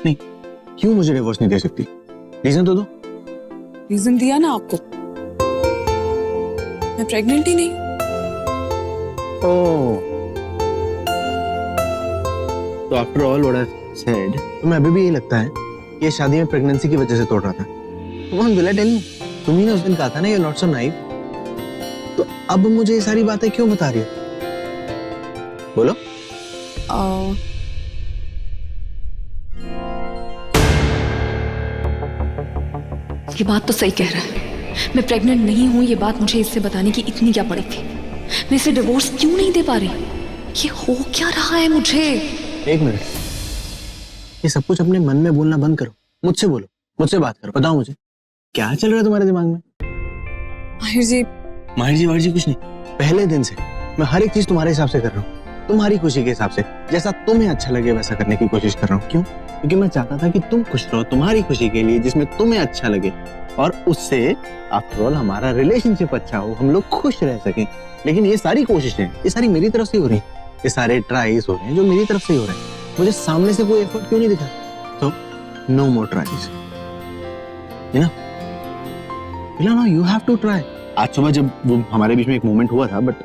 नहीं, क्यों मुझे डिवोर्स नहीं दे सकती? रीजन तो दो। रीजन दिया ना आपको, मैं प्रेग्नेंट ही नहीं। ओह, तो after all what I said, तुम्हें अभी भी यही लगता है कि ये शादी में प्रेगनेंसी की वजह से तोड़ रहा था? कौन विल आई टेल यू? तुम ही ने उस दिन कहा था ना, you are not so naive. तो अब मुझे ये सारी बातें क्यों बता रही हो? बोलो। ये बात तो सही कह रहा है, मैं प्रेग्नेंट नहीं हूं। ये बात मुझे इससे बताने की इतनी क्या पड़ी थी? मैं इसे डिवोर्स क्यों नहीं दे पा रही? ये हो क्या रहा है मुझे? एक मिनट, ये सब कुछ अपने मन में बोलना बंद करो, मुझसे बोलो, मुझसे बात करो। बताओ मुझे क्या चल रहा है तुम्हारे दिमाग में? माहिर जी, वाहिर जी कुछ नहीं। पहले दिन से मैं हर एक चीज तुम्हारे हिसाब से कर रहा हूँ, तुम्हारी खुशी के हिसाब से, जैसा तुम्हें अच्छा लगे वैसा करने की कोशिश कर रहा हूँ। क्यों? क्योंकि मैं चाहता था कि तुम खुश रहो, तुम्हारी खुशी के लिए, जिसमें तुम्हें अच्छा लगे, और उससे आफ्टर ऑल हमारा रिलेशनशिप अच्छा हो, हम लोग खुश रह सकें। लेकिन ये सारी कोशिशें, ये सारी मेरी तरफ से हो रही हैं, ये सारे ट्राइज हो रहे हैं जो मेरी तरफ से हो रहे हैं। मुझे सामने से कोई एफर्ट क्यों नहीं दिखा? तो नो मोर ट्राइज, ना यू हैव टू ट्राई। आज सुबह जब वो हमारे बीच में एक मोमेंट हुआ था, but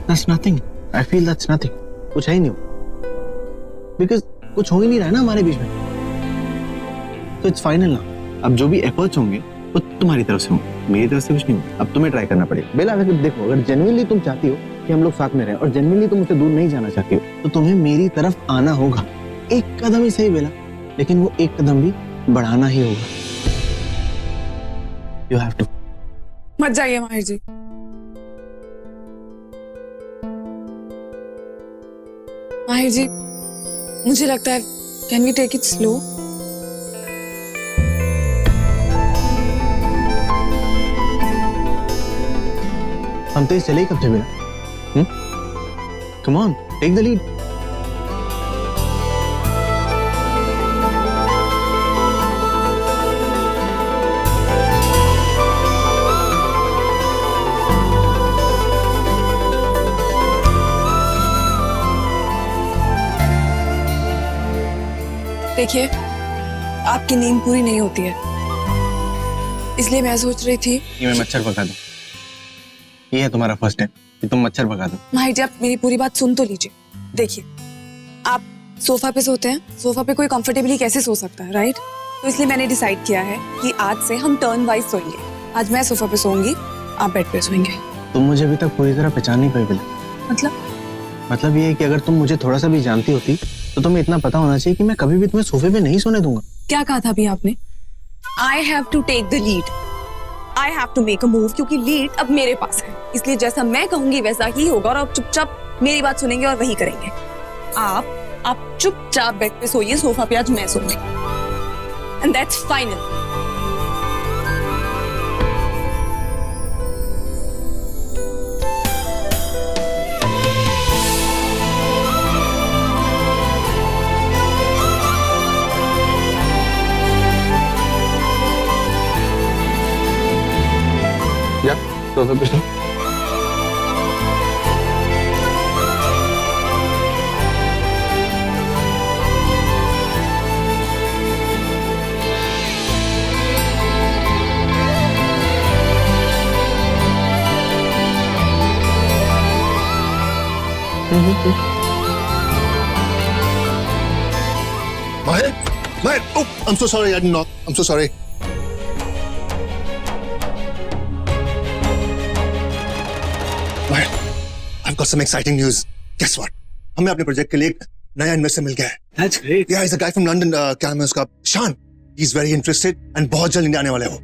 that's nothing. I feel that's nothing. कुछ है ही नहीं, because कुछ हो ही नहीं रहा है ना हमारे बीच में। तो it's final ना। अब जो भी एफर्ट्स होंगे वो तुम्हारी तरफ से होंगे, मेरी तरफ से कुछ नहीं होगा। अब तुम्हें ट्राई करना पड़ेगा। बेला, अगर देखो, अगर जेन्युइनली तुम चाहती हो कि हम लोग साथ में रहें और जेन्युइनली तुम मुझसे दूर नहीं जाना चाहती हो, तो तुम्हें मेरी तरफ आना होगा। एक कदम ही सही बेला, लेकिन वो एक कदम भी बढ़ाना ही होगा। You have to. मत जाइए माहिर जी। माहिर जी, मुझे लगता है, can we take it slow? हम तेज चले ही कब थे बेला? Come on, take the lead. देखिए, आपकी नींद पूरी नहीं होती है, इसलिए मैं सोच रही थी ये मैं मच्छर भगा दूं। ये है तुम्हारा फर्स्ट टाइम कि तुम मच्छर भगा दो। माहिर जी, आप मेरी पूरी बात सुन तो लीजिए। देखिए, आप सोफा पे सोते हैं, सोफा पे कोई कंफर्टेबली कैसे सो सकता है, राइट? तो इसलिए मैंने डिसाइड किया है कि आज से हम टर्न वाइज सोएंगे। आज मैं सोफा पे सोऊंगी, आप बेड पे सोएंगे। तुम मुझे अभी तक पूरी तरह पहचान नहीं पाई बेला। मतलब ये है कि अगर तुम मुझे थोड़ा सा भी जानती होती तो तुम्हें इतना पता होना चाहिए कि मैं कभी भी तुम्हें सोफे पे नहीं सोने दूंगा। क्या कहा था अभी आपने? I have to take the lead, I have to make a move, क्योंकि लीड अब मेरे पास है। इसलिए जैसा मैं कहूंगी वैसा ही होगा, और आप चुपचाप मेरी बात सुनेंगे और वही करेंगे। आप चुपचाप बेड पे सोइए, सोफा पे आज मैं सोऊंगी, एंड दैट्स फाइनल। या सोफे पे सो। Mahir? Mahir! Oh, I'm so sorry, I didn't knock. I'm so sorry. Mahir, I've got some exciting news. Guess what? हमें अपने प्रोजेक्ट के लिए एक नया इन्वेस्टर मिल गया है. That's great. Yeah, he's a guy from London. क्या नाम है उसका? Shan. He's very interested and बहुत जल्द इंडिया आने वाले हो.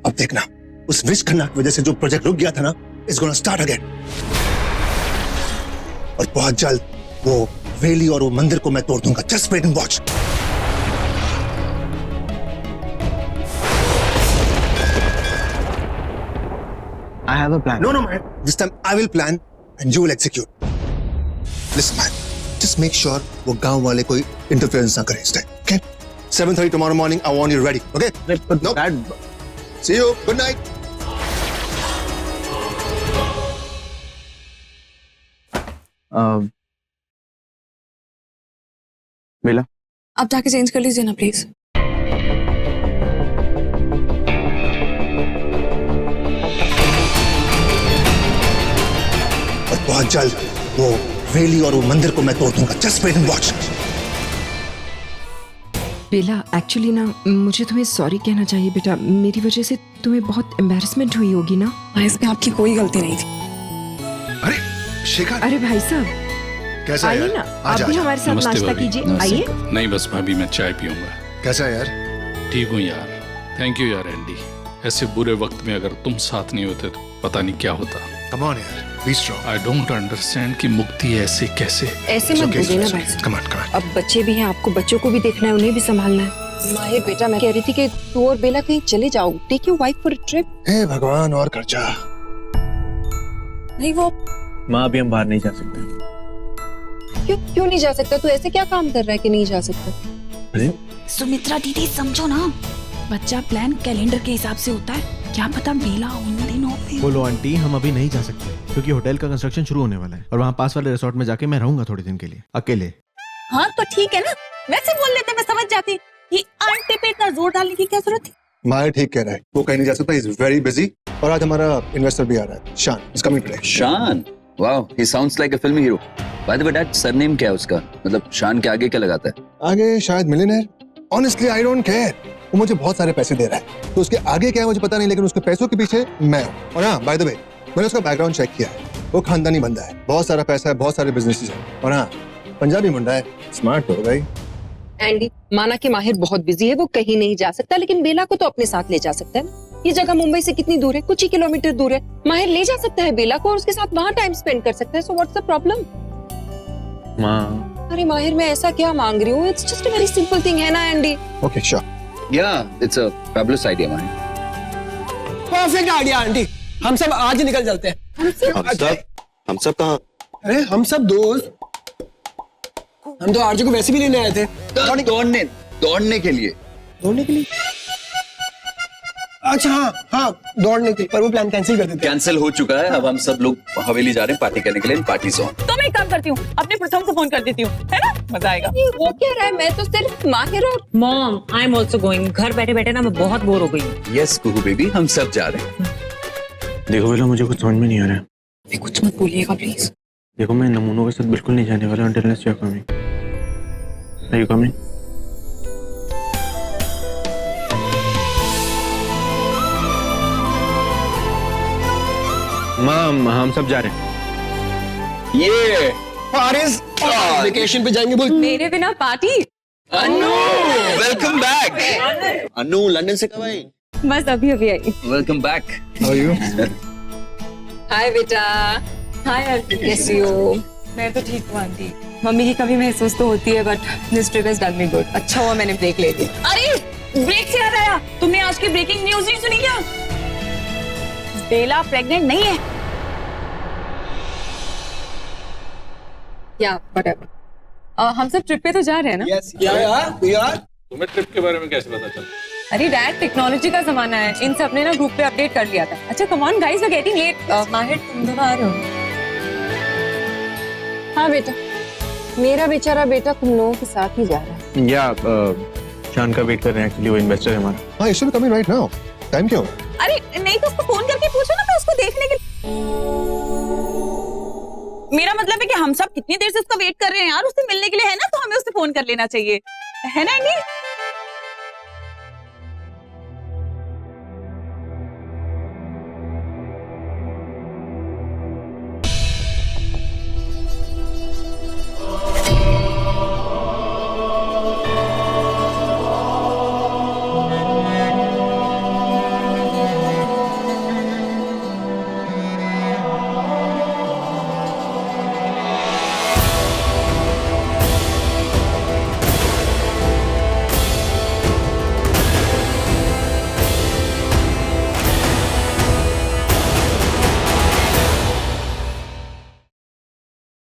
अब देखना, उस विश खन्ना की वजह से जो प्रोजेक्ट रुक गया था ना, it's gonna start again. और बहुत जल्द वो वेली और वो मंदिर को मैं तोड़ दूंगा. Just wait and watch. I have a plan. No, man. This time I will plan and you will execute. Listen, man. Just make sure वो गांव वाले कोई interference ना करें इस time. Okay? 7:30 tomorrow morning. I want you ready. Okay? But Nope. Dad, See you. Good night. बेला आप जाके change कर लीजिए ना प्लीज। और बहुत जल्द वो वेली और वो मंदिर को मैं तोड़ दूंगा। Just wait and watch. Bela, actually ना मुझे तुम्हें सॉरी कहना चाहिए बेटा। मेरी वजह से तुम्हें बहुत एम्बैरेसमेंट हुई होगी ना। इसमें आपकी कोई गलती नहीं थी। अरे शिखर, अरे भाई साहब कैसा है आइए यार? ना, आप आजा, भी आजा। हमारे साथ नाश्ता कीजिए। आइए। नहीं बस भाभी मैं चाय पीऊंगा। कैसा है यार? ठीक हूँ यार, थैंक यू यार एंडी। ऐसे बुरे वक्त में अगर तुम साथ नहीं होते तो पता नहीं क्या होता। कम ऑन यार, B strong. I don't understand कि मुक्ति ऐसे कैसे। ऐसे मत बोलिए ना भाई साहब। Come on, come on. अब बच्चे भी हैं, आपको बच्चों को भी देखना है, उन्हें भी संभालना है। माहिर बेटा, मैं कह रही थी कि तू और बेला कहीं चले जाओ। Take your wife for a trip. हे भगवान, और खर्चा। नहीं वो माँ अभी हम बाहर नहीं जा सकते। क्यों नहीं जा सकता? तू ऐसे क्या काम कर रहा है कि नहीं जा सकता? अरे सुमित्रा दीदी समझो ना, बच्चा प्लान कैलेंडर के हिसाब से होता है। क्या पता बेला उन दिनों पे। बोलो आंटी, हम अभी नहीं जा सकते क्योंकि होटल का कंस्ट्रक्शन शुरू होने वाला है और वहाँ पास वाले रिसोर्ट में जाके मैं रहूंगा थोड़े दिन के लिए अकेले। हाँ तो ठीक है ना, वैसे बोल लेते, मैं समझ जाती कि आंटी पे इतना जोर डालने की क्या जरूरत थी। माहिर ठीक कह रहा है, वो कहीं नहीं जा सकता। He is very busy. और आज हमारा इन्वेस्टर भी आ रहा है, शान। Is coming today. शान, wow, he sounds like a film hero. By the way, dad, surname क्या है उसका? मतलब शान के आगे क्या लगाता है? आगे शायद millionaire. Honestly I don't care. वो मुझे बहुत सारे पैसे दे रहा है, तो उसके आगे क्या है मुझे पता नहीं, लेकिन उसके पैसों के पीछे मैं हूँ। और हाँ, बाय द वे, मैंने उसका बैकग्राउंड चेक किया है। वो खानदानी बंदा है, बहुत सारा पैसा है, बहुत सारे बिजनेसेस हैं। और हाँ, पंजाबी मुंडा है, स्मार्ट हो भाई। एंडी, माना कि माहिर बहुत बिजी है, वो कहीं नहीं जा सकता, लेकिन बेला को तो अपने साथ ले जा सकता है ना। ये जगह मुंबई से कितनी दूर है? कुछ ही किलोमीटर दूर है। माहिर ले जा सकता है बेला को और उसके साथ वहाँ टाइम स्पेंड कर सकता है। So what's the problem? माँ अरे माहिर, मैं ऐसा क्या मांग रही हूँ? It's just a very simple thing, है ना Andy? Okay, sure. Yeah, it's a fabulous idea, man. Perfect idea aunty, हम सब आज ही निकल चलते हैं। हम सब कहाँ? अरे हम सब दोस्त, हम तो आरजे को वैसे भी लेने आए थे। दौड़ने के लिए। दौड़ने के लिए? अच्छा हाँ, दौड़ने के लिए, पर वो प्लान कैंसिल कर देते। कैंसिल हो चुका है। अब हम सब लोग हवेली जा रहे हैं पार्टी करने के लिए। Party zone. तो मैं एक काम करती हूँ, अपने प्रथम को फोन कर देती हूँ, है ना? मजा आएगा। वो कह रहा है, मैं तो सिर्फ माहिर और mom, I am also going. घर बैठे बैठे ना मैं बहुत बोर हो गई हूँ। Yes, कुहू बेबी, हम सब जा रहे हैं। देखो बेला, मुझे कुछ समझ में नहीं आ रहा है। कुछ मत बोलिएगा प्लीज। देखो मैं नमूनों के साथ बिल्कुल नहीं जाने वाला until unless you are coming. Are you coming? माम, हम सब जा रहे हैं। ये पारिस वेकेशन पे जाएंगे बोल। मेरे बिना party? Anu, welcome back. Anu London से कब आई? बस अभी अभी आई। Welcome back. How are you? Hi बेटा। हाय आंटी, कैसी हो? मैं तो ठीक हूँ आंटी। मम्मी की कभी महसूस तो होती है, but this trip has done me good. अच्छा हुआ मैंने ब्रेक ले ली। अरे ब्रेक से याद आया, तुमने आज की ब्रेकिंग न्यूज नहीं सुनी क्या? बेला प्रेग्नेंट नहीं है। या व्हाटएवर। हम सब ट्रिप पे तो जा रहे हैं ना? यस यार, तुम्हें ट्रिप के बारे में कैसे पता चला? अरे डैड, टेक्नोलॉजी का जमाना है। इन सब ने ना ग्रुप पे अपडेट कर लिया था। अच्छा come on guys, we are getting late. Mahir, तुम दोनों आ रहे हो? हाँ बेटा, मेरा बेचारा बेटा तुम लोगों के साथ ही जा रहा है। या शान का वेट कर रहे हैं, एक्चुअली वो इन्वेस्टर है हमारा। हाँ, it should be coming right now. Time क्या हो? अरे नहीं तो उसको फोन करके पूछो ना, मैं उसको देखने के। मेरा मतलब है कि हम सब कितनी देर से उसका वेट कर रहे हैं यार, उससे मिलने के लिए, है ना? तो हमें उससे फोन कर लेना चाहिए, है ना एंडी?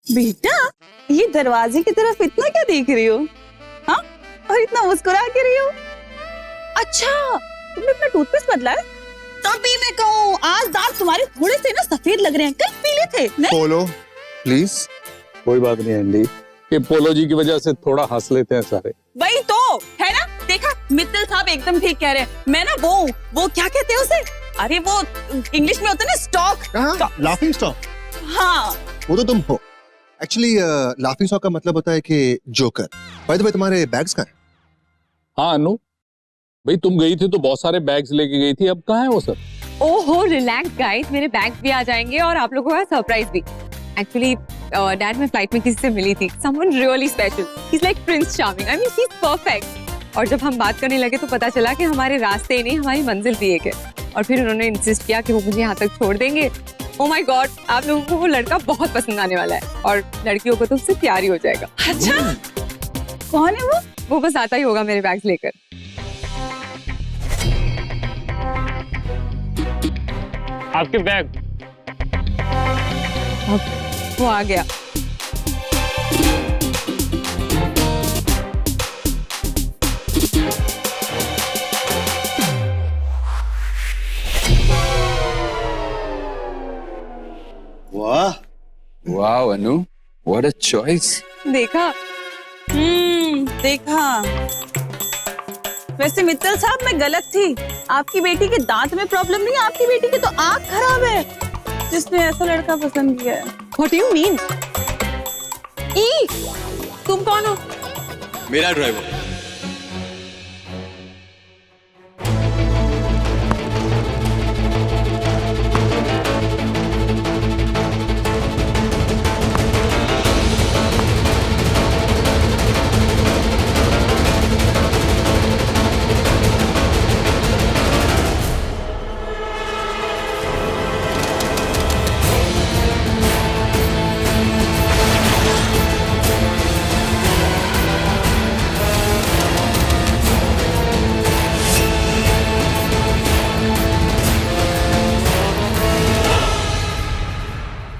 बेटा, ये दरवाजे की तरफ इतना क्या देख रही हो? हाँ, और इतना मुस्कुरा के रही हो? अच्छा, तुमने अपना टूथपेस्ट बदला है? तभी मैं कहूँ, आज दांत तुम्हारे थोड़े से ना सफेद लग रहे हैं, कल पीले थे नहीं? बोलो प्लीज, कोई बात नहीं एंडी, ये पोलो जी की वजह से थोड़ा हंस लेते हैं सारे। वही तो है ना, देखा मित्तल साहब एकदम ठीक कह रहे हैं। मैं ना वो क्या कहते हैं उसे, अरे वो इंग्लिश में होता है ना स्टॉक। Laughing stock? हाँ वो तो तुम हो। एक्चुअली लाफिंग स्टॉक का मतलब होता है कि जोकर। बाय द वे तुम्हारे बैग्स कहाँ हैं? हाँ अनु भाई, तुम गई थी तो बहुत सारे बैग्स लेके गई थी, अब कहाँ है वो सब? ओहो रिलैक्स गाइस, मेरे बैग्स भी आ जाएंगे और आप लोगों का सरप्राइज भी। एक्चुअली डैड मैं फ्लाइट में किसी से मिली थी, someone really special, he is like Prince charming, I mean he is perfect. और जब हम बात करने लगे तो पता चला कि हमारे रास्ते नहीं हमारी मंजिल भी एक है। और फिर उन्होंने इंसिस्ट किया कि वो मुझे यहाँ तक छोड़ देंगे। ओह माय गॉड, आप लोगों को वो लड़का बहुत पसंद आने वाला है और लड़कियों को तो उससे प्यार ही हो जाएगा। अच्छा कौन है वो बस आता ही होगा मेरे बैग्स लेकर। आपके बैग। वो आ गया। वाह वाह अनु, व्हाट अ चॉइस। देखा देखा। वैसे मित्तल साहब मैं गलत थी, आपकी बेटी के दांत में प्रॉब्लम नहीं है, आपकी बेटी की तो आंख खराब है जिसने ऐसा लड़का पसंद किया है। What do you mean? ई तुम कौन हो? मेरा ड्राइवर।